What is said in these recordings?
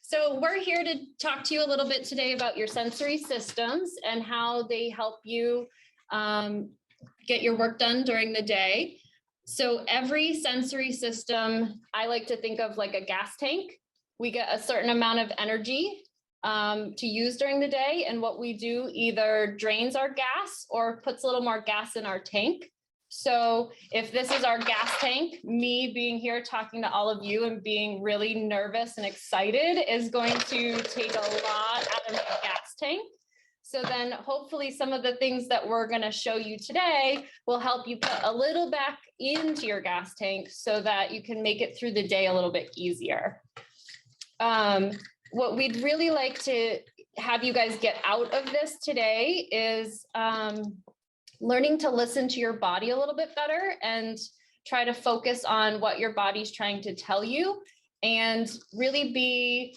So we're here to talk to you a little bit today about your sensory systems and how they help you get your work done during the day. So every sensory system, I like to think of like a gas tank. We get a certain amount of energy to use during the day, and what we do either drains our gas or puts a little more gas in our tank. So if this is our gas tank, me being here talking to all of you and being really nervous and excited is going to take a lot out of my gas tank. So then hopefully some of the things that we're going to show you today will help you put a little back into your gas tank so that you can make it through the day a little bit easier. What we'd really like to have you guys get out of this today is learning to listen to your body a little bit better and try to focus on what your body's trying to tell you, and really be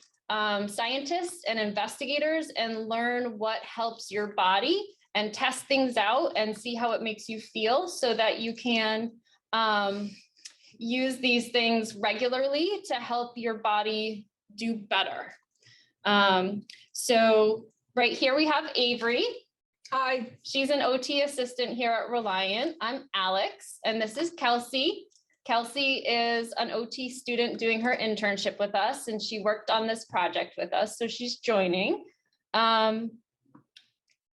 scientists and investigators and learn what helps your body and test things out and see how it makes you feel so that you can use these things regularly to help your body do better. So right here we have Avery. Hi. She's an OT assistant here at Reliant. I'm Alex, and this is Kelsie. Kelsie is an OT student doing her internship with us, and she worked on this project with us, so she's joining.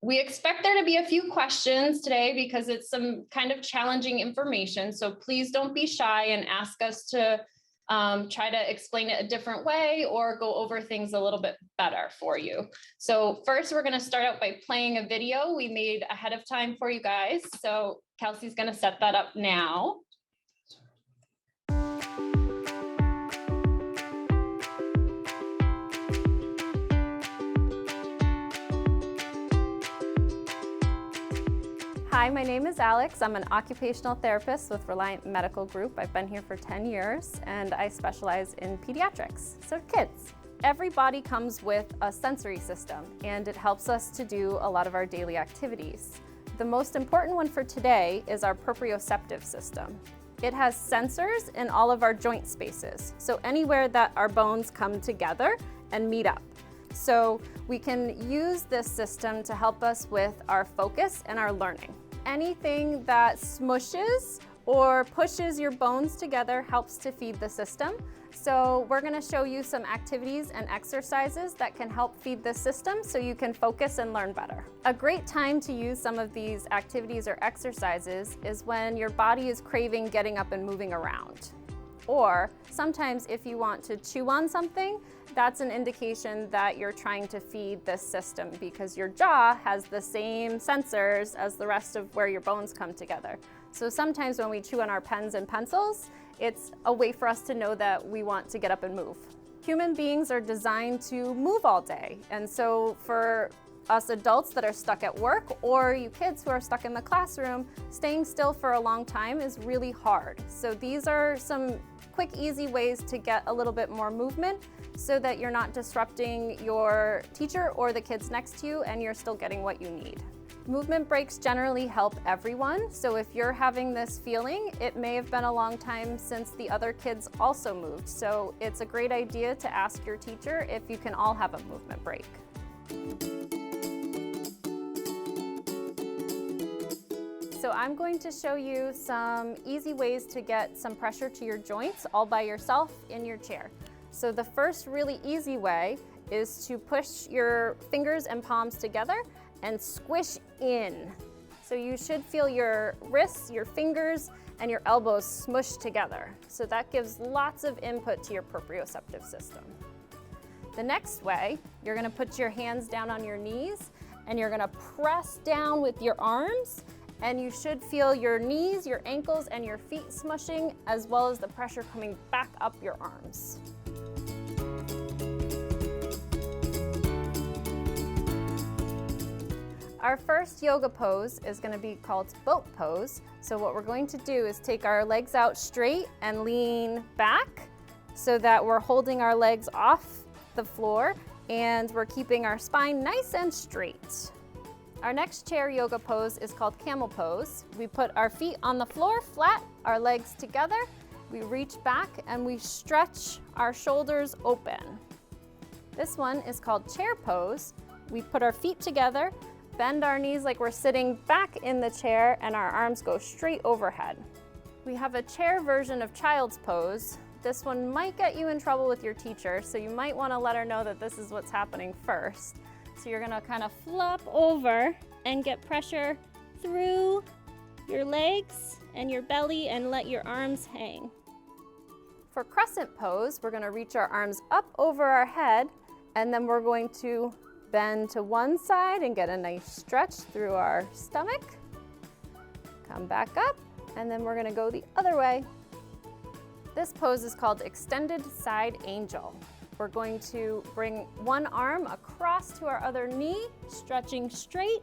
We expect there to be a few questions today because it's some kind of challenging information, so please don't be shy and ask us to try to explain it a different way or go over things a little bit better for you. So first, we're going to start out by playing a video we made ahead of time for you guys. So Kelsie's going to set that up now. Hi, my name is Alex. I'm an occupational therapist with Reliant Medical Group. I've been here for 10 years and I specialize in pediatrics, so kids. Every body comes with a sensory system and it helps us to do a lot of our daily activities. The most important one for today is our proprioceptive system. It has sensors in all of our joint spaces, so anywhere that our bones come together and meet up. So we can use this system to help us with our focus and our learning. Anything that smushes or pushes your bones together helps to feed the system. So we're going to show you some activities and exercises that can help feed the system so you can focus and learn better. A great time to use some of these activities or exercises is when your body is craving getting up and moving around. Or sometimes if you want to chew on something, that's an indication that you're trying to feed this system because your jaw has the same sensors as the rest of where your bones come together. So sometimes when we chew on our pens and pencils, it's a way for us to know that we want to get up and move. Human beings are designed to move all day. And so for us adults that are stuck at work, or you kids who are stuck in the classroom, staying still for a long time is really hard. So these are some quick, easy ways to get a little bit more movement so that you're not disrupting your teacher or the kids next to you and you're still getting what you need. Movement breaks generally help everyone. So if you're having this feeling, it may have been a long time since the other kids also moved. So it's a great idea to ask your teacher if you can all have a movement break. So I'm going to show you some easy ways to get some pressure to your joints all by yourself in your chair. So the first really easy way is to push your fingers and palms together and squish in. So you should feel your wrists, your fingers, and your elbows smushed together. So that gives lots of input to your proprioceptive system. The next way, you're gonna put your hands down on your knees and you're gonna press down with your arms, and you should feel your knees, your ankles, and your feet smushing, as well as the pressure coming back up your arms. Our first yoga pose is going to be called boat pose. So what we're going to do is take our legs out straight and lean back so that we're holding our legs off the floor and we're keeping our spine nice and straight. Our next chair yoga pose is called camel pose. We put our feet on the floor flat, our legs together. We reach back and we stretch our shoulders open. This one is called chair pose. We put our feet together, bend our knees like we're sitting back in the chair, and our arms go straight overhead. We have a chair version of child's pose. This one might get you in trouble with your teacher, so you might want to let her know that this is what's happening first. So you're gonna kind of flop over and get pressure through your legs and your belly and let your arms hang. For crescent pose, we're gonna reach our arms up over our head, and then we're going to bend to one side and get a nice stretch through our stomach. Come back up, and then we're gonna go the other way. This pose is called extended side angel. We're going to bring one arm across to our other knee, stretching straight,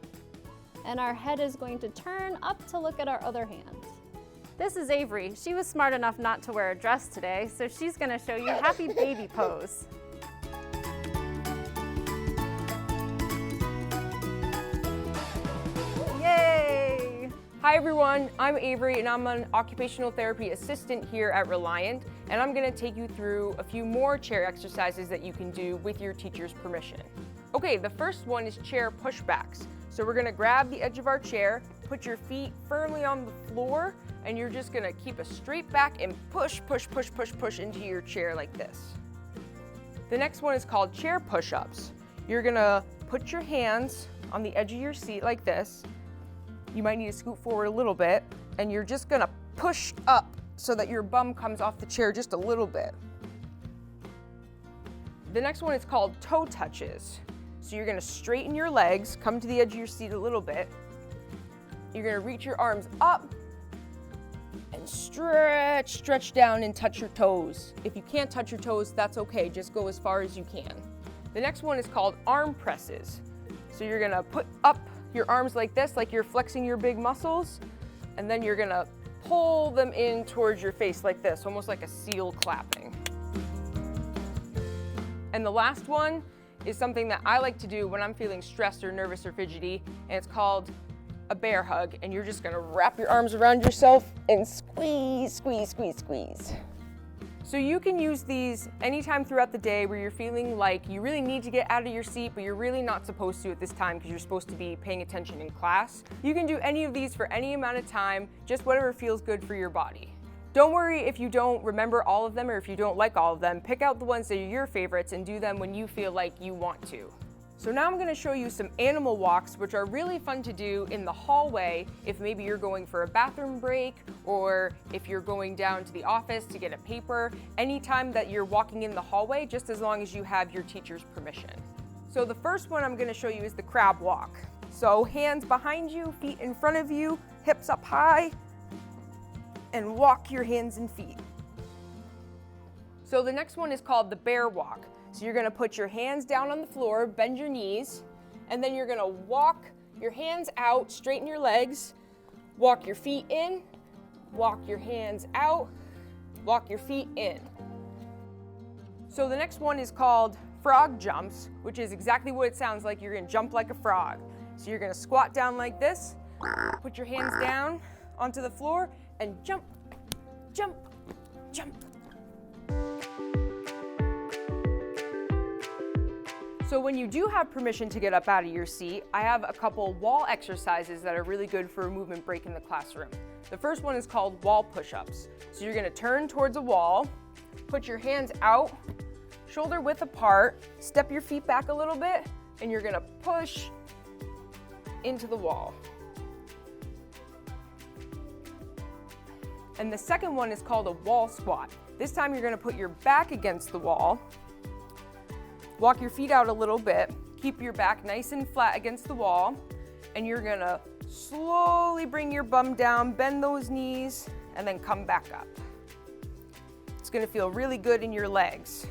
and our head is going to turn up to look at our other hand. This is Avery. She was smart enough not to wear a dress today, so she's gonna show you happy baby pose. Yay! Hi everyone, I'm Avery and I'm an occupational therapy assistant here at Reliant, and I'm gonna take you through a few more chair exercises that you can do with your teacher's permission. Okay, the first one is chair pushbacks. So we're gonna grab the edge of our chair, put your feet firmly on the floor, and you're just gonna keep a straight back and push, push, push, push, push into your chair like this. The next one is called chair push-ups. You're gonna put your hands on the edge of your seat like this. You might need to scoot forward a little bit, and you're just gonna push up so that your bum comes off the chair just a little bit. The next one is called toe touches. So you're gonna straighten your legs, come to the edge of your seat a little bit. You're gonna reach your arms up and stretch down and touch your toes. If you can't touch your toes, that's okay, just go as far as you can. The next one is called arm presses. So you're gonna put up your arms like this, like you're flexing your big muscles, and then you're gonna pull them in towards your face like this, almost like a seal clapping. And the last one is something that I like to do when I'm feeling stressed or nervous or fidgety, and it's called a bear hug, and you're just gonna wrap your arms around yourself and squeeze, squeeze, squeeze, squeeze. So you can use these anytime throughout the day where you're feeling like you really need to get out of your seat, but you're really not supposed to at this time because you're supposed to be paying attention in class. You can do any of these for any amount of time, just whatever feels good for your body. Don't worry if you don't remember all of them or if you don't like all of them. Pick out the ones that are your favorites and do them when you feel like you want to. So now I'm gonna show you some animal walks, which are really fun to do in the hallway if maybe you're going for a bathroom break or if you're going down to the office to get a paper. Anytime that you're walking in the hallway, just as long as you have your teacher's permission. So the first one I'm gonna show you is the crab walk. So hands behind you, feet in front of you, hips up high, and walk your hands and feet. So the next one is called the bear walk. So you're gonna put your hands down on the floor, bend your knees, and then you're gonna walk your hands out, straighten your legs, walk your feet in, walk your hands out, walk your feet in. So the next one is called frog jumps, which is exactly what it sounds like. You're gonna jump like a frog. So you're gonna squat down like this, put your hands down onto the floor, and jump, jump, jump. So when you do have permission to get up out of your seat, I have a couple wall exercises that are really good for a movement break in the classroom. The first one is called wall push-ups. So you're gonna turn towards a wall, put your hands out, shoulder width apart, step your feet back a little bit, and you're gonna push into the wall. And the second one is called a wall squat. This time you're gonna put your back against the wall, walk your feet out a little bit, keep your back nice and flat against the wall, and you're gonna slowly bring your bum down, bend those knees, and then come back up. It's gonna feel really good in your legs.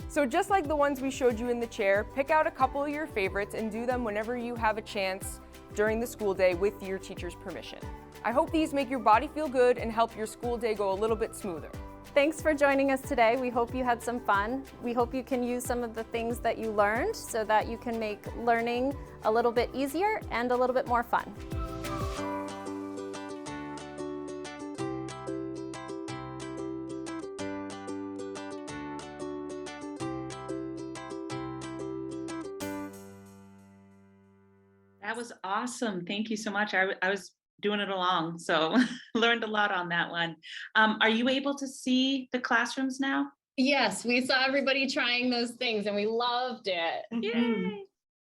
So just like the ones we showed you in the chair, pick out a couple of your favorites and do them whenever you have a chance during the school day with your teacher's permission. I hope these make your body feel good and help your school day go a little bit smoother. Thanks for joining us today. We hope you had some fun. We hope you can use some of the things that you learned so that you can make learning a little bit easier and a little bit more fun. Awesome. Thank you so much. I was doing it along, so learned a lot on that one. Are you able to see the classrooms now? Yes, we saw everybody trying those things and we loved it. Yay.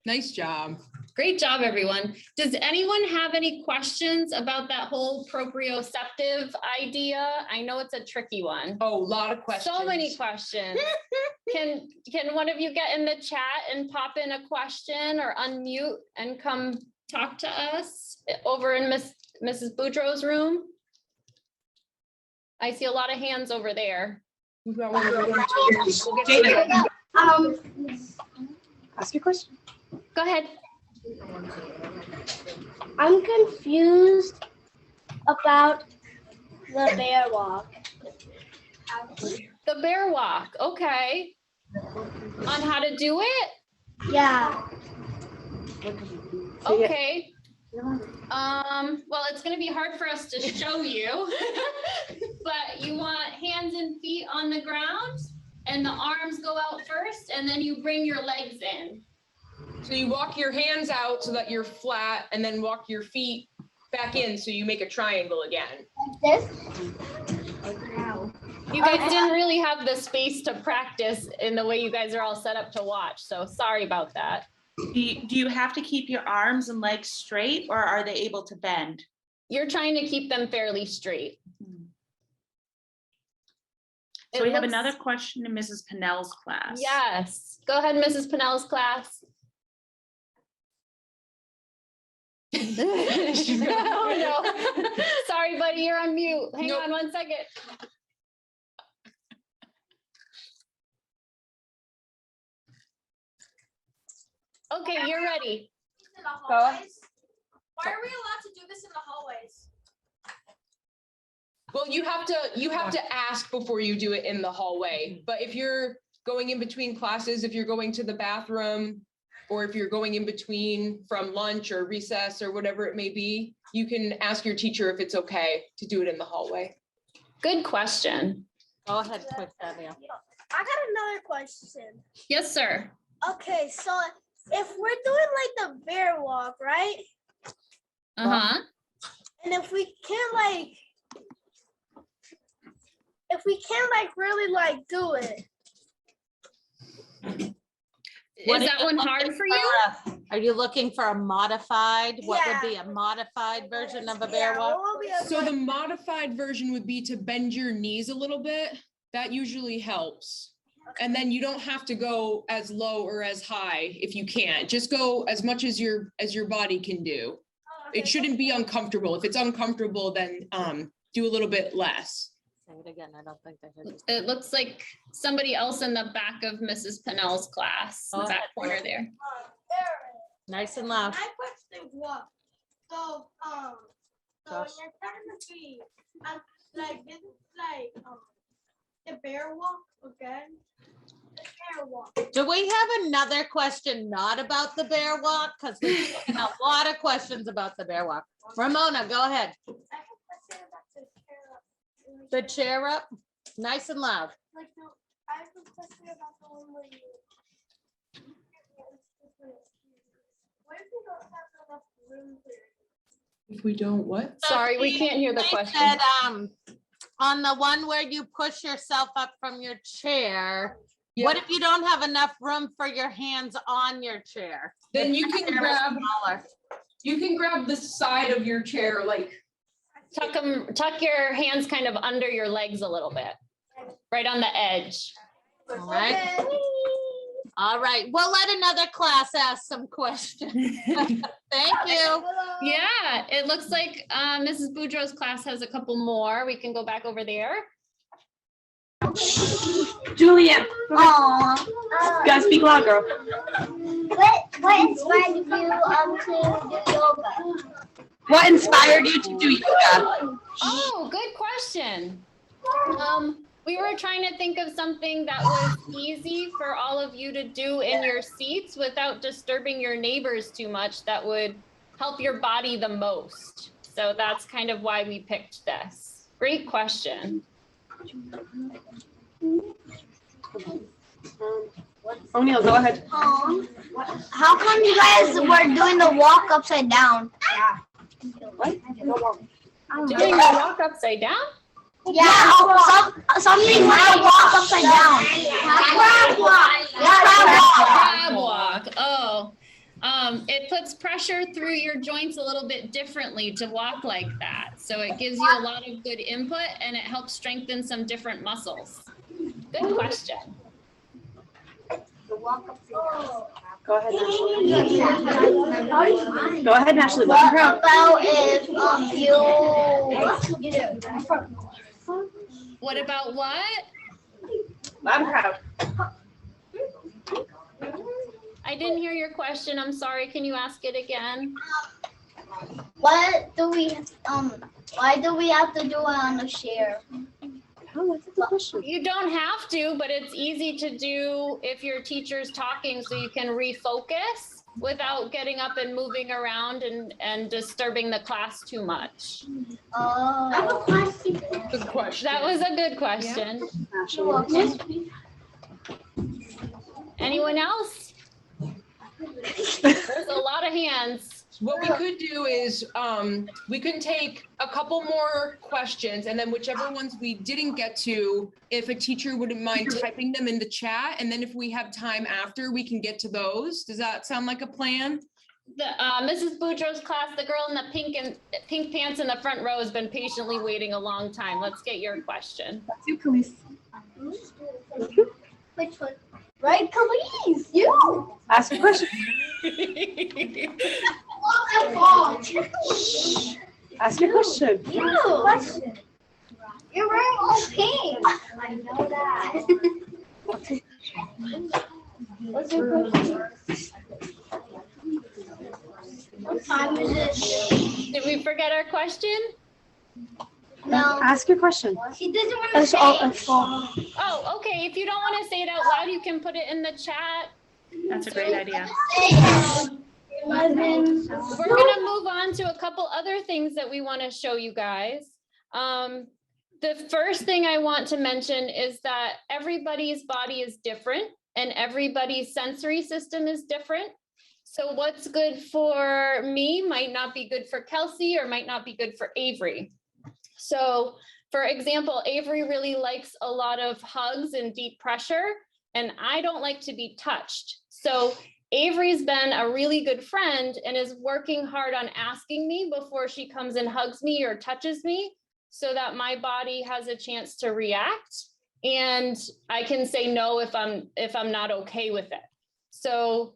Nice job. Great job, everyone. Does anyone have any questions about that whole proprioceptive idea? I know it's a tricky one. Oh, a lot of questions. So many questions. Can one of you get in the chat and pop in a question or unmute and come talk to us over in Mrs. Boudreaux's room? I see a lot of hands over there. We've got one over there. Ask your question. Go ahead. I'm confused about the bear walk. The bear walk, okay. On how to do it? Yeah. Okay. Well, it's gonna be hard for us to show you, but you want hands and feet on the ground and the arms go out first and then you bring your legs in. So you walk your hands out so that you're flat and then walk your feet back in so you make a triangle again. Like this? You guys didn't really have the space to practice in the way you guys are all set up to watch, so sorry about that. Do you have to keep your arms and legs straight, or are they able to bend? You're trying to keep them fairly straight. So we have another question in Mrs. Pennell's class. Yes, go ahead, Mrs. Pennell's class. Oh, no. Sorry, buddy, you're on mute. Hang on 1 second. Okay, you're ready. Go. Why are we allowed to do this in the hallways? Well, you have to ask before you do it in the hallway. But if you're going in between classes, if you're going to the bathroom, or if you're going in between from lunch or recess or whatever it may be, you can ask your teacher if it's okay to do it in the hallway. Good question. Go ahead, quick, Tanya. I got another question. Yes, sir. Okay, so if we're doing like the bear walk, right? Uh-huh. And if we can't really like do it. Is that one hard for you? Are you looking for a modified? What Yeah. would be a modified version of a bear walk? what would be a So the modified version would be to bend your knees a little bit. That usually helps. And then you don't have to go as low or as high if you can't. Just go as much as your body can do. It shouldn't be uncomfortable. If it's uncomfortable, then do a little bit less. Say it again. I don't think they heard you. It looks like somebody else in the back of Mrs. Pennell's class, Oh. that corner there. Nice and loud. My question was, so when Gosh. you're starting to be, like this is like the bear walk again. The bear walk. Do we have another question not about the bear walk? Because we've gotten a lot of questions about the bear walk. Ramona, go ahead. I have a question about the chair up. The chair up, nice and loud. Like no, I have a question about the one where you. What if you don't have enough room for If we don't what? Sorry, we can't hear the They question. said, on the one where you push yourself up from your chair, what if you don't have enough room for your hands on your chair? Then If you the can chair is grab smaller. You can grab the side of your chair, like, Tuck your hands kind of under your legs a little bit, right on the edge. All right. All right, we'll let another class ask some questions. Thank you. Yeah, it looks like Mrs. Boudreaux's class has a couple more. We can go back over there. Juliet, Aww. gotta speak loud, girl. What inspired you to do yoga? What inspired you to do yoga? Oh, good question. We were trying to think of something that was easy for all of you to do in your seats without disturbing your neighbors too much, that would help your body the most. So that's kind of why we picked this. Great question. O'Neill, go ahead. How come you guys were doing the walk upside down? Doing the walk upside down? Yeah, something like walk upside down. Crab walk. Crab walk. Oh, it puts pressure through your joints a little bit differently to walk like that. So it gives you a lot of good input and it helps strengthen some different muscles. Good question. Go ahead, Ashley. Go ahead, Ashley. What about if you? What about what? I'm proud. I didn't hear your question. I'm sorry. Can you ask it again? What do we why do we have to do it on the chair? You don't have to, but it's easy to do if your teacher's talking so you can refocus without getting up and moving around and disturbing the class too much. Oh. Good question. That was a good question. Ashley. Anyone else? There's a lot of hands. What we could do is we can take a couple more questions and then whichever ones we didn't get to, if a teacher wouldn't mind typing them in the chat, and then if we have time after, we can get to those. Does that sound like a plan? The Mrs. Boudreaux's class, the girl in the pink pants in the front row has been patiently waiting a long time. Let's get your question. That's you, Khalees. Which one? Right, please. You. Ask a question. Ask your question. You. You're wearing all pink. I know that. What's your question? What time is it? Did we forget our question? No. Ask your question. She doesn't want to say it. Oh, okay. If you don't want to say it out loud, you can put it in the chat. That's a great idea. 11. We're going to move on to a couple other things that we want to show you guys. The first thing I want to mention is that everybody's body is different and everybody's sensory system is different. So what's good for me might not be good for Kelsie or might not be good for Avery. So for example, Avery really likes a lot of hugs and deep pressure, and I don't like to be touched. So Avery's been a really good friend and is working hard on asking me before she comes and hugs me or touches me so that my body has a chance to react and I can say no if I'm not okay with it. So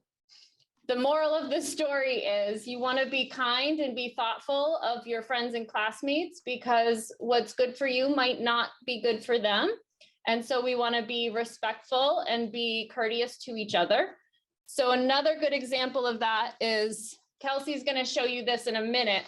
the moral of the story is you want to be kind and be thoughtful of your friends and classmates because what's good for you might not be good for them. And so we want to be respectful and be courteous to each other. So another good example of that is Kelsey's going to show you this in a minute,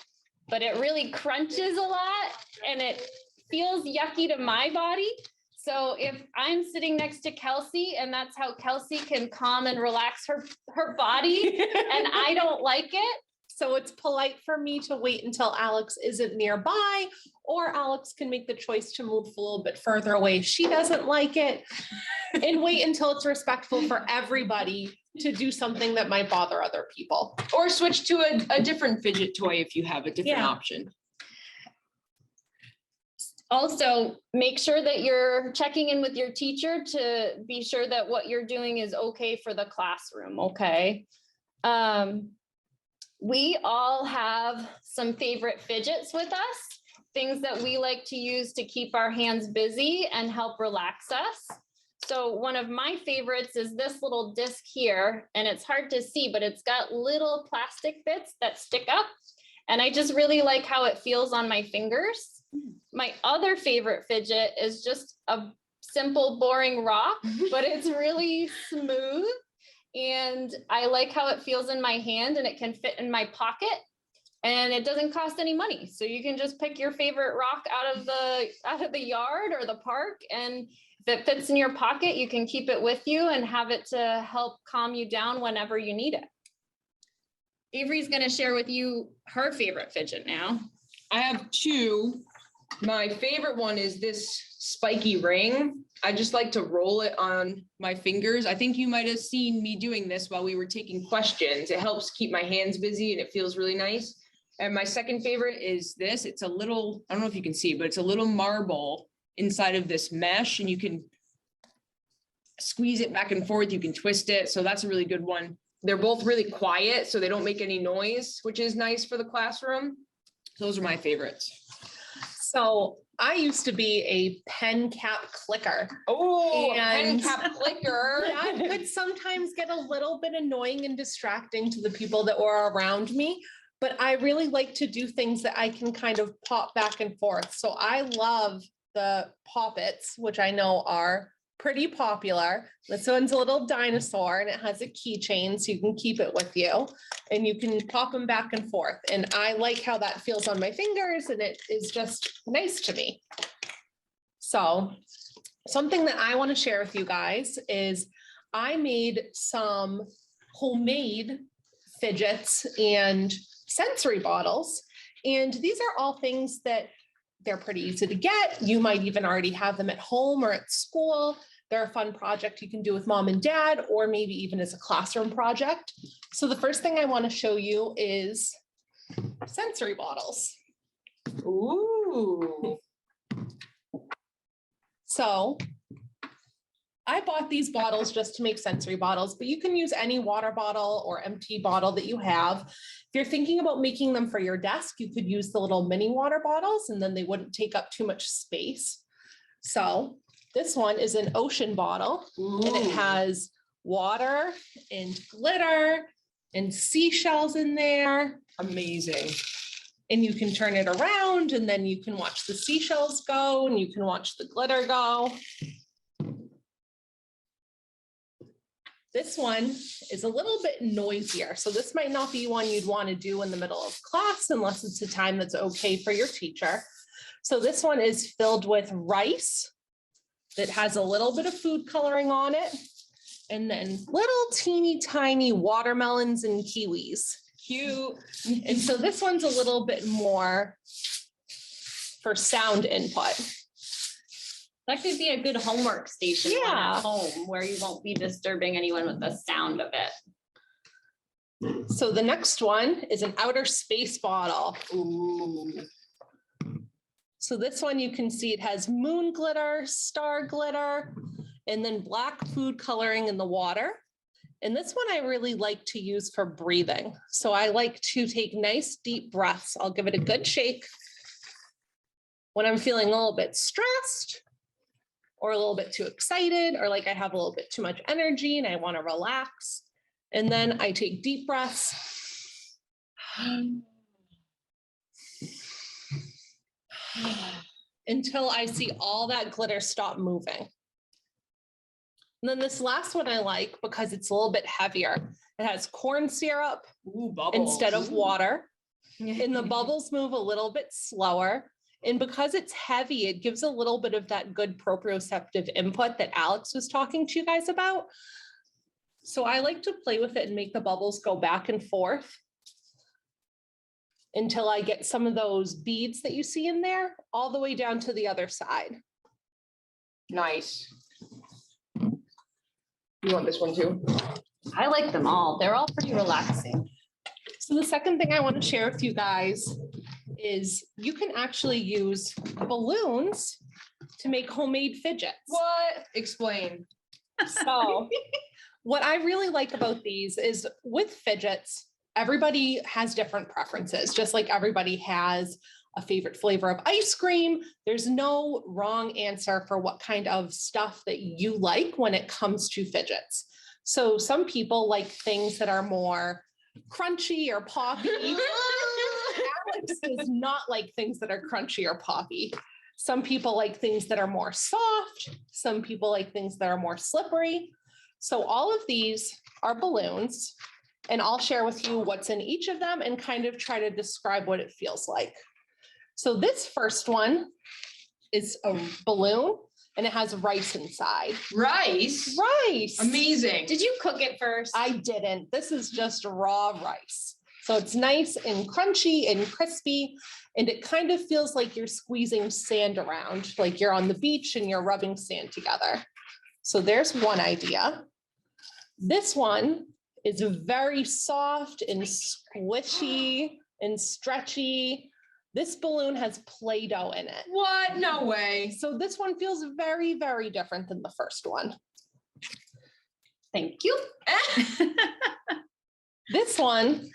but it really crunches a lot and it feels yucky to my body. So if I'm sitting next to Kelsie and that's how Kelsie can calm and relax her body and I don't like it. So it's polite for me to wait until Alex isn't nearby, or Alex can make the choice to move a little bit further away if she doesn't like it, and wait until it's respectful for everybody to do something that might bother other people. Or switch to a different fidget toy if you have a different option. Also, make sure that you're checking in with your teacher to be sure that what you're doing is okay for the classroom, okay? We all have some favorite fidgets with us, things that we like to use to keep our hands busy and help relax us. So one of my favorites is this little disc here, and it's hard to see, but it's got little plastic bits that stick up. And I just really like how it feels on my fingers. My other favorite fidget is just a simple, boring rock, but it's really smooth. And I like how it feels in my hand and it can fit in my pocket and it doesn't cost any money. So you can just pick your favorite rock out of the yard or the park. And if it fits in your pocket, you can keep it with you and have it to help calm you down whenever you need it. Avery's going to share with you her favorite fidget now. I have two. My favorite one is this spiky ring. I just like to roll it on my fingers. I think you might have seen me doing this while we were taking questions. It helps keep my hands busy and it feels really nice. And my second favorite is this. It's a little, I don't know if you can see, but it's a little marble inside of this mesh, and you can squeeze it back and forth. You can twist it. So that's a really good one. They're both really quiet, so they don't make any noise, which is nice for the classroom. Those are my favorites. So I used to be a pen cap clicker. Oh, pen And- cap clicker. That could sometimes get a little bit annoying and distracting to the people that were around me, but I really like to do things that I can kind of pop back and forth. So I love the poppets, which I know are pretty popular. This one's a little dinosaur and it has a keychain, so you can keep it with you and you can pop them back and forth. And I like how that feels on my fingers, and it is just nice to me. So something that I want to share with you guys is I made some homemade fidgets and sensory bottles. And these are all things that they're pretty easy to get. You might even already have them at home or at school. They're a fun project you can do with mom and dad, or maybe even as a classroom project. So the first thing I want to show you is sensory bottles. Ooh. So I bought these bottles just to make sensory bottles, but you can use any water bottle or empty bottle that you have. If you're thinking about making them for your desk, you could use the little mini water bottles and then they wouldn't take up too much space. So this one is an ocean bottle and it has water and glitter and seashells in there. Amazing. And you can turn it around and then you can watch the seashells go and you can watch the glitter go. This one is a little bit noisier. So this might not be one you'd want to do in the middle of class unless it's a time that's okay for your teacher. So this one is filled with rice that has a little bit of food coloring on it. And then little teeny tiny watermelons and kiwis. Cute. And so this one's a little bit more for sound input. That could be a good homework station one Yeah. at home where you won't be disturbing anyone with the sound of it. So the next one is an outer space bottle. Ooh. So this one you can see it has moon glitter, star glitter, and then black food coloring in the water. And this one I really like to use for breathing. So I like to take nice deep breaths. I'll give it a good shake when I'm feeling a little bit stressed or a little bit too excited, or like I have a little bit too much energy and I want to relax. And then I take deep breaths. Until I see all that glitter stop moving. And then this last one I like because it's a little bit heavier. It has corn syrup Ooh, bubbles. instead of water. And the bubbles move a little bit slower. And because it's heavy, it gives a little bit of that good proprioceptive input that Alex was talking to you guys about. So I like to play with it and make the bubbles go back and forth until I get some of those beads that you see in there all the way down to the other side. Nice. You want this one too? I like them all. They're all pretty relaxing. So the second thing I want to share with you guys is you can actually use balloons to make homemade fidgets. What? Explain. So what I really like about these is with fidgets, everybody has different preferences, just like everybody has a favorite flavor of ice cream. There's no wrong answer for what kind of stuff that you like when it comes to fidgets. So some people like things that are more crunchy or poppy. Alex does not like things that are crunchy or poppy. Some people like things that are more soft. Some people like things that are more slippery. So all of these are balloons, and I'll share with you what's in each of them and kind of try to describe what it feels like. So this first one is a balloon and it has rice inside. Rice. Rice. Amazing. Did you cook it first? I didn't. This is just raw rice. So it's nice and crunchy and crispy, and it kind of feels like you're squeezing sand around, like you're on the beach and you're rubbing sand together. So there's one idea. This one is very soft and squishy and stretchy. This balloon has Play-Doh in it. What? No way. So this one feels very, very different than the first one. Thank you. This one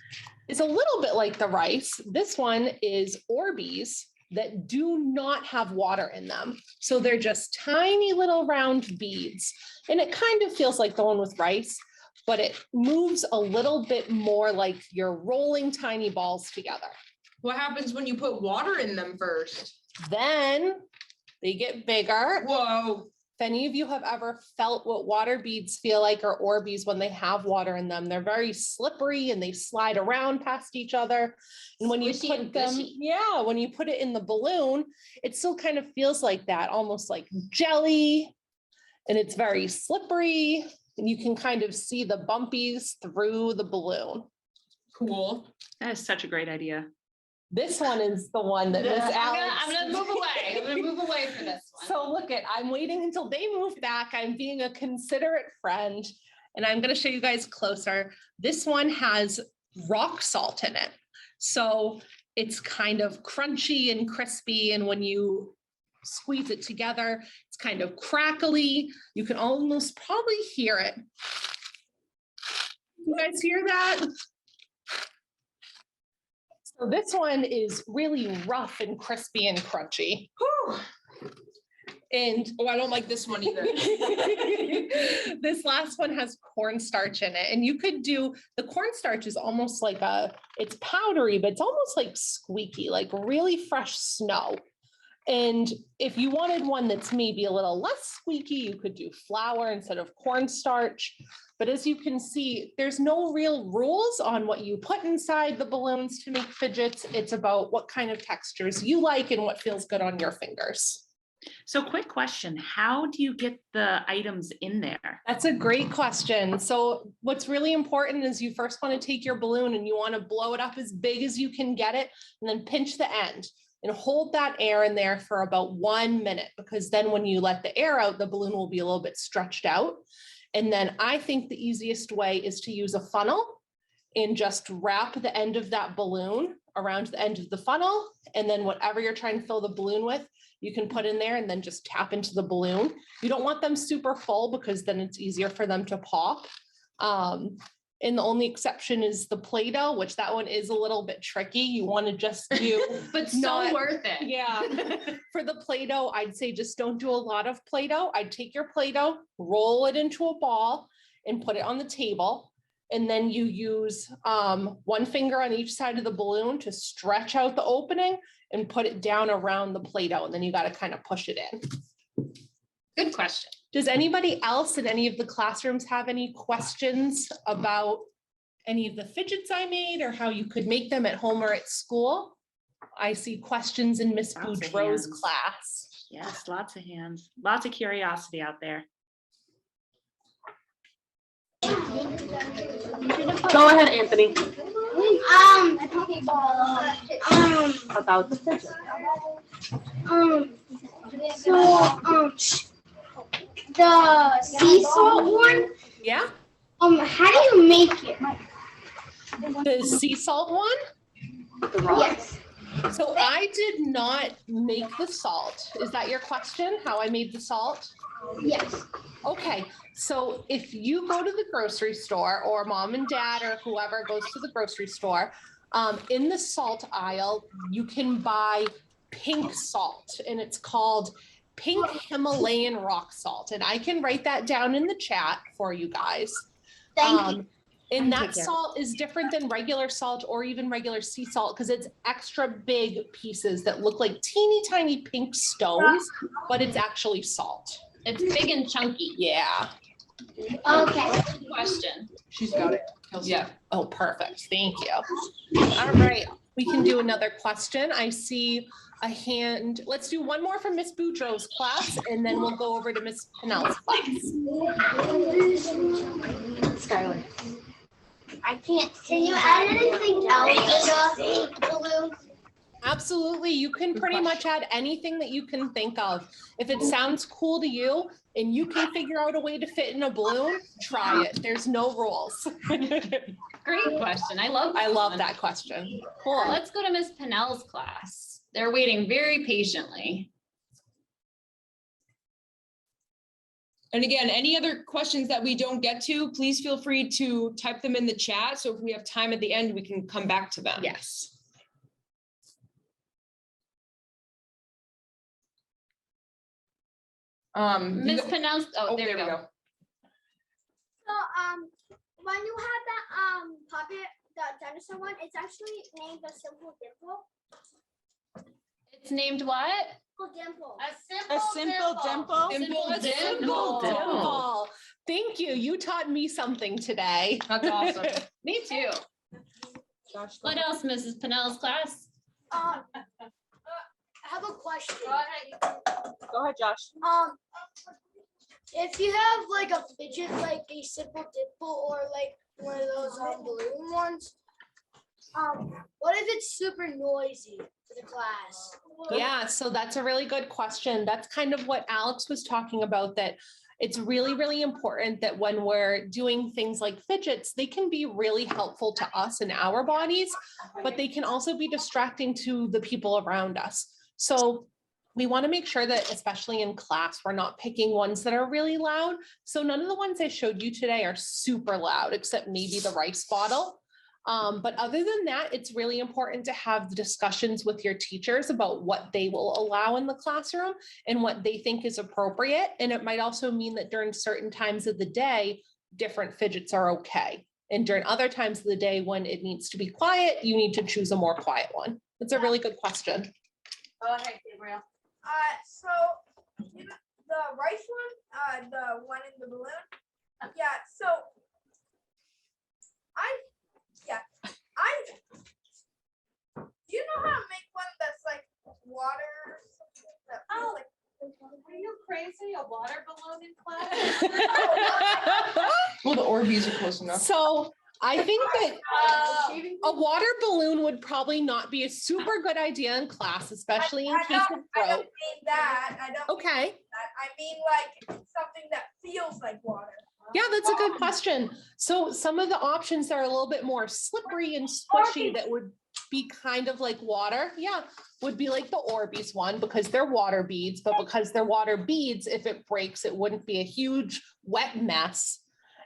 is a little bit like the rice. This one is Orbeez that do not have water in them. So they're just tiny little round beads. And it kind of feels like the one with rice, but it moves a little bit more like you're rolling tiny balls together. What happens when you put water in them first? Then they get bigger. Whoa. If any of you have ever felt what water beads feel like, or Orbeez when they have water in them, they're very slippery and they slide around past each other. And when you Squishy put and them, gushy. yeah, when you put it in the balloon, it still kind of feels like that, almost like jelly. And it's very slippery. And you can kind of see the bumpies through the balloon. Cool. That is such a great idea. This one is the one that Miss Alex. I'm gonna move away. I'm gonna move away for this one. So look at, I'm waiting until they move back. I'm being a considerate friend, and I'm gonna show you guys closer. This one has rock salt in it. So it's kind of crunchy and crispy, and when you squeeze it together, it's kind of crackly. You can almost probably hear it. You guys hear that? So this one is really rough and crispy and crunchy. Whew. And Oh, I don't like this one either. this last one has cornstarch in it. And you could do, the cornstarch is almost like it's powdery, but it's almost like squeaky, like really fresh snow. And if you wanted one that's maybe a little less squeaky, you could do flour instead of cornstarch. But as you can see, there's no real rules on what you put inside the balloons to make fidgets. It's about what kind of textures you like and what feels good on your fingers. So quick question, how do you get the items in there? That's a great question. So what's really important is you first want to take your balloon and you want to blow it up as big as you can get it, and then pinch the end and hold that air in there for about 1 minute, because then when you let the air out, the balloon will be a little bit stretched out. And then I think the easiest way is to use a funnel and just wrap the end of that balloon around the end of the funnel. And then whatever you're trying to fill the balloon with, you can put in there and then just tap into the balloon. You don't want them super full because then it's easier for them to pop. And the only exception is the Play-Doh, which that one is a little bit tricky. You want to just do, But so not- worth it. yeah. For the Play-Doh, I'd say just don't do a lot of Play-Doh. I'd take your Play-Doh, roll it into a ball and put it on the table. And then you use one finger on each side of the balloon to stretch out the opening and put it down around the Play-Doh. And then you got to kind of push it in. Good question. Does anybody else in any of the classrooms have any questions about any of the fidgets I made or how you could make them at home or at school? I see questions in Miss Lots of Boudreaux's hands. class. Yes, lots of hands, lots of curiosity out there. Go ahead, Anthony. About the fidget. The sea salt one, Yeah, how do you make it? the sea salt one. The rock. Yes. So I did not make the salt. Is that your question? How I made the salt? Yes. Okay, so if you go to the grocery store, or mom and dad or whoever goes to the grocery store, in the salt aisle, you can buy pink salt, and it's called pink Himalayan rock salt. And I can write that down in the chat for you guys. Thank you. And that Take care. salt is different than regular salt or even regular sea salt because it's extra big pieces that look like teeny tiny pink stones, but it's actually salt. It's big and chunky. Yeah. Okay. Good question. She's got it. Yeah. Oh, perfect. Thank you. All right. We can do another question. I see a hand. Let's do one more from Miss Boudreaux's class, and then we'll go over to Miss Pinnell's class. Skylar. I can't. Can you add anything else to the balloon? Absolutely. You can pretty much add anything that you can think of. If it sounds cool to you and you can figure out a way to fit in a balloon, try it. There's no rules. Great question. I love that question. Cool. Let's go to Miss Pennell's class. They're waiting very patiently. And again, any other questions that we don't get to, please feel free to type them in the chat. So if we have time at the end, we can come back to them. Yes. Miss Pennell's, there we go. So, when you had that puppet, the dinosaur one, it's actually named a simple dimple. It's named what? Dimple. A simple dimple. Simple dimple. Thank you. You taught me something today. That's awesome. Me too. What else, Mrs. Pennell's class? I have a question. Go ahead, Josh. If you have like a fidget, like a simple dimple, or like one of those balloon ones, what if it's super noisy for the class? Yeah, so that's a really good question. That's kind of what Alex was talking about, that it's really, really important that when we're doing things like fidgets, they can be really helpful to us and our bodies, but they can also be distracting to the people around us. So we want to make sure that, especially in class, we're not picking ones that are really loud. So none of the ones I showed you today are super loud, except maybe the rice bottle. But other than that, it's really important to have the discussions with your teachers about what they will allow in the classroom and what they think is appropriate. And it might also mean that during certain times of the day, different fidgets are okay. And during other times of the day, when it needs to be quiet, you need to choose a more quiet one. That's a really good question. Go ahead, Gabriel. So the rice one, the one in the balloon. Yeah. So do you know how to make one that's like water or something that feels like? Are you crazy? A water balloon in class? Well, the Orbeez are close enough. So I think that a water balloon would probably not be a super good idea in class, especially in case of I don't throat. mean that. I don't. Okay. Mean that. I mean like something that feels like water. Yeah, that's a good question. So some of the options that are a little bit more slippery and squishy that would be kind of like water, would be like the Orbeez one, because they're water beads, but because they're water beads, if it breaks, it wouldn't be a huge wet mess.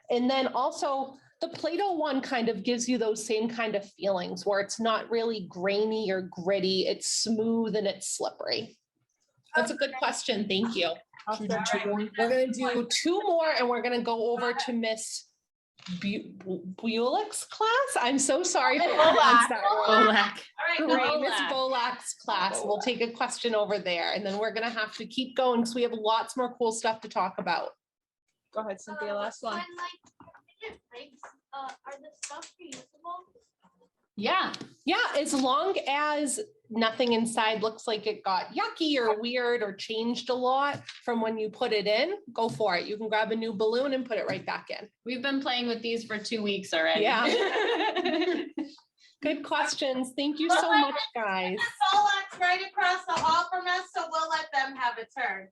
And then also the Play-Doh one kind of gives you those same kind of feelings where it's not really grainy or gritty, it's smooth and it's slippery. That's a good question, thank you. We're gonna do two more and we're gonna go over to Miss Bulick's class. I'm so sorry if I pronounced that wrong. Great, Miss Bolak's class. We'll take a question over there and then we're gonna have to keep going because we have lots more cool stuff to talk about. Go ahead, Cynthia, last one. When like it breaks, are the stuff reusable? Yeah, as long as nothing inside looks like it got yucky or weird or changed a lot from when you put it in, go for it. You can grab a new balloon and put it right back in. We've been playing with these for 2 weeks already. Yeah. Good questions. Thank you so much, guys. Solak's right across the hall from us, so we'll let them have a turn.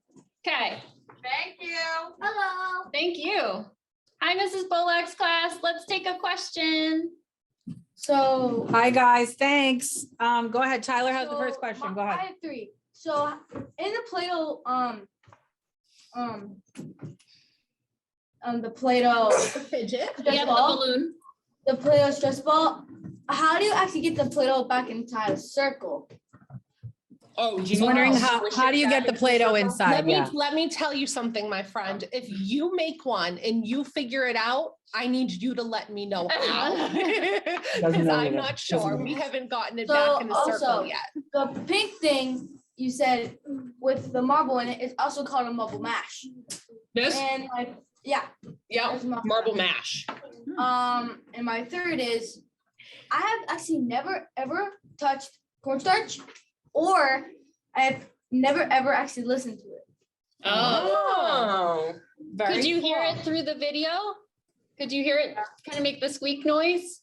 Okay. Thank you. Hello. Thank you. Hi, Mrs. Bolak's class. Let's take a question. So, hi guys, thanks. Go ahead, Tyler has the first question. Go I ahead. have three. So in the Play-Doh, the Play-Doh Fidget. Yeah, the balloon. The Play-Doh stress ball. How do you actually get the Play-Doh back inside a circle? Oh, She's wondering how do you get the Play-Doh inside? Let me tell you something, my friend. If you make one and you figure it out, I need you to let me know how. Because I'm not sure. We haven't gotten it back in the circle yet. The pink thing you said with the marble in it is also called a marble mash. This? And like, yeah. Yeah, marble mash. And my third is, I have actually never ever touched cornstarch, or I've never ever actually listened to it. Oh. Very Could you hear cool. it through the video? Could you hear it kind of make the squeak noise?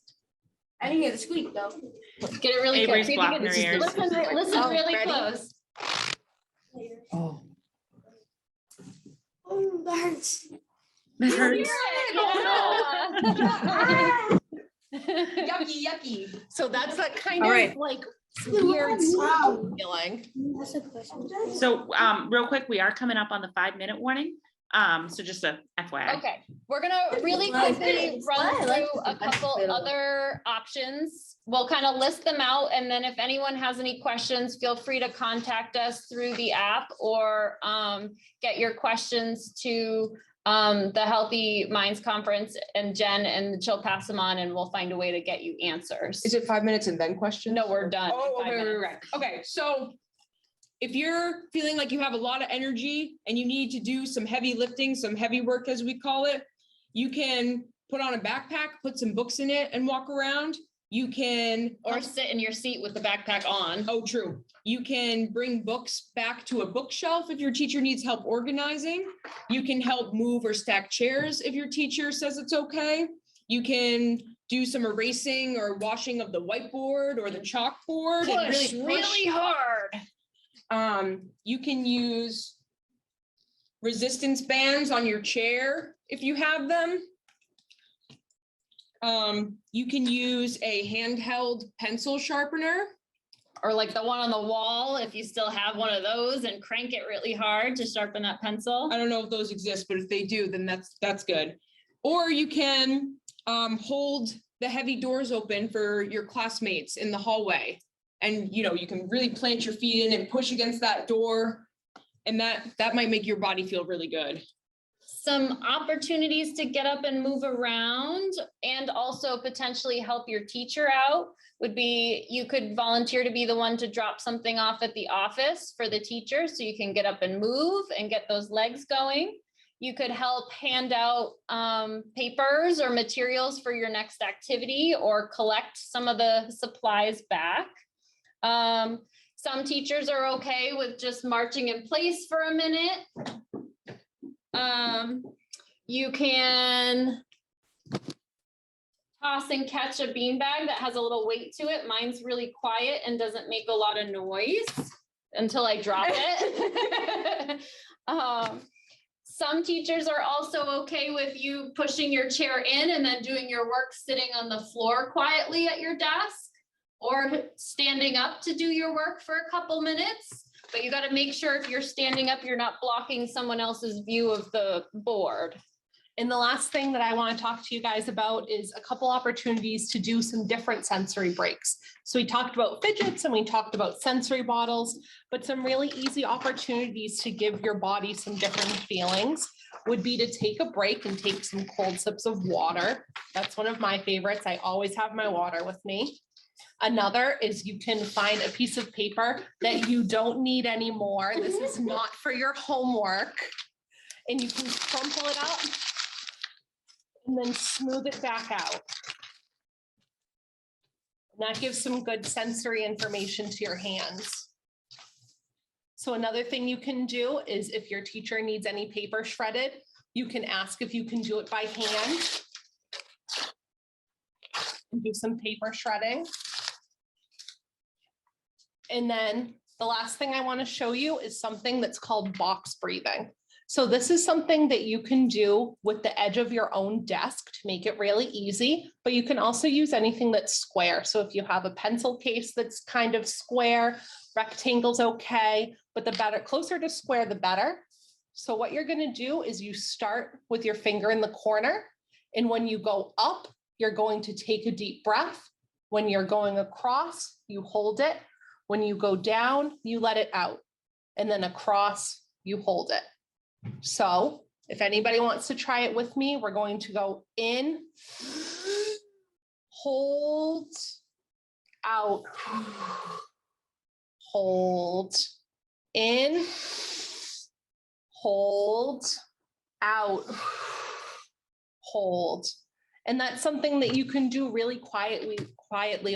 I didn't hear the squeak though. Get it really Avery's close. See if you blocking can her ears. listen Oh, really ready? close. Oh. Oh, that hurts. That hurts. Yucky, yucky. So that's that kind All of right. like weird Wow. feeling. That's a question. So, real quick, we are coming up on the 5-minute warning. So just a FYI. Okay, we're gonna really quickly run through a couple other options. We'll kind of list them out, and then if anyone has any questions, feel free to contact us through the app or get your questions to the Healthy Minds Conference and Jen, and she'll pass them on and we'll find a way to get you answers. Is it 5 minutes and then questions? No, we're done. in Oh, 5 okay, minutes. right. Okay, so if you're feeling like you have a lot of energy and you need to do some heavy lifting, some heavy work as we call it, you can put on a backpack, put some books in it and walk around. You can, Or sit in your seat with the backpack on. oh, true. You can bring books back to a bookshelf if your teacher needs help organizing. You can help move or stack chairs if your teacher says it's okay. You can do some erasing or washing of the whiteboard or the chalkboard. And Push really hard. You can use resistance bands on your chair if you have them. You can use a handheld pencil sharpener. Or like the one on the wall, if you still have one of those, and crank it really hard to sharpen that pencil. I don't know if those exist, but if they do, then that's good. Or you can hold the heavy doors open for your classmates in the hallway. And you can really plant your feet in and push against that door. And that might make your body feel really good. Some opportunities to get up and move around and also potentially help your teacher out would be, you could volunteer to be the one to drop something off at the office for the teacher so you can get up and move and get those legs going. You could help hand out papers or materials for your next activity or collect some of the supplies back. Some teachers are okay with just marching in place for a minute. You can toss and catch a beanbag that has a little weight to it. Mine's really quiet and doesn't make a lot of noise until I drop it. Some teachers are also okay with you pushing your chair in and then doing your work sitting on the floor quietly at your desk or standing up to do your work for a couple minutes. But you got to make sure if you're standing up, you're not blocking someone else's view of the board. And the last thing that I want to talk to you guys about is a couple opportunities to do some different sensory breaks. So we talked about fidgets and we talked about sensory bottles, but some really easy opportunities to give your body some different feelings would be to take a break and take some cold sips of water. That's one of my favorites. I always have my water with me. Another is you can find a piece of paper that you don't need anymore. This is not for your homework. And you can crumple it up and then smooth it back out. And that gives some good sensory information to your hands. So another thing you can do is if your teacher needs any paper shredded, you can ask if you can do it by hand. And do some paper shredding. And then the last thing I want to show you is something that's called box breathing. So this is something that you can do with the edge of your own desk to make it really easy, but you can also use anything that's square. So if you have a pencil case that's kind of square, rectangle's okay, but the better, closer to square, the better. So what you're going to do is you start with your finger in the corner. And when you go up, you're going to take a deep breath. When you're going across, you hold it. When you go down, you let it out. And then across, you hold it. So if anybody wants to try it with me, we're going to go in, hold, out, hold, in, hold, out, hold. And that's something that you can do really quietly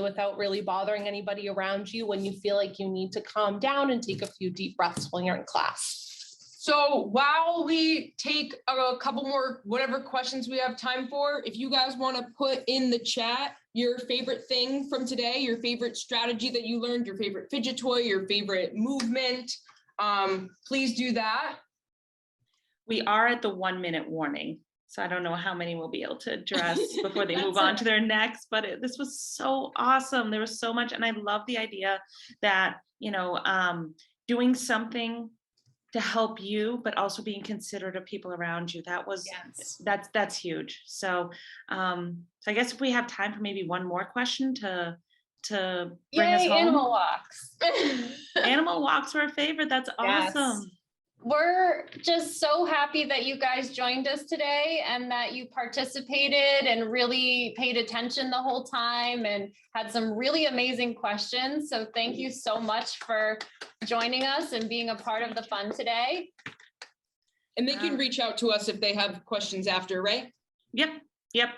without really bothering anybody around you when you feel like you need to calm down and take a few deep breaths while you're in class. So while we take a couple more, whatever questions we have time for, if you guys want to put in the chat your favorite thing from today, your favorite strategy that you learned, your favorite fidget toy, your favorite movement, please do that. We are at the 1 minute warning. So I don't know how many we'll be able to address before they move on to their next, but this was so awesome. There was so much. And I love the idea that, you know, doing something to help you, but also being considerate of people around you. That was, that's huge. So, so I guess if we have time for maybe one more question to bring us home. Animal walks. Animal walks were a favorite. That's awesome. We're just so happy that you guys joined us today and that you participated and really paid attention the whole time and had some really amazing questions. So thank you so much for joining us and being a part of the fun today. And they can reach out to us if they have questions after, right? Yep.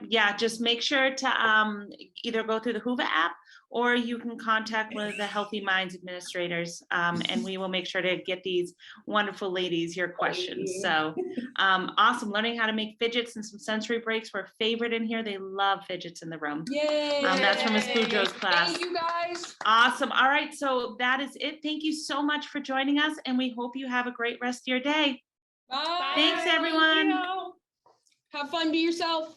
Yeah, just make sure to either go through the Whova app or you can contact one of the Healthy Minds administrators, and we will make sure to get these wonderful ladies your questions. So awesome. Learning how to make fidgets and some sensory breaks were a favorite in here. They love fidgets in the room. Yay! That's from Ms. Boudreaux's class. Thank you guys. Awesome. All right, so that is it. Thank you so much for joining us, and we hope you have a great rest of your day. Bye. Thanks, everyone. Have fun, be yourself.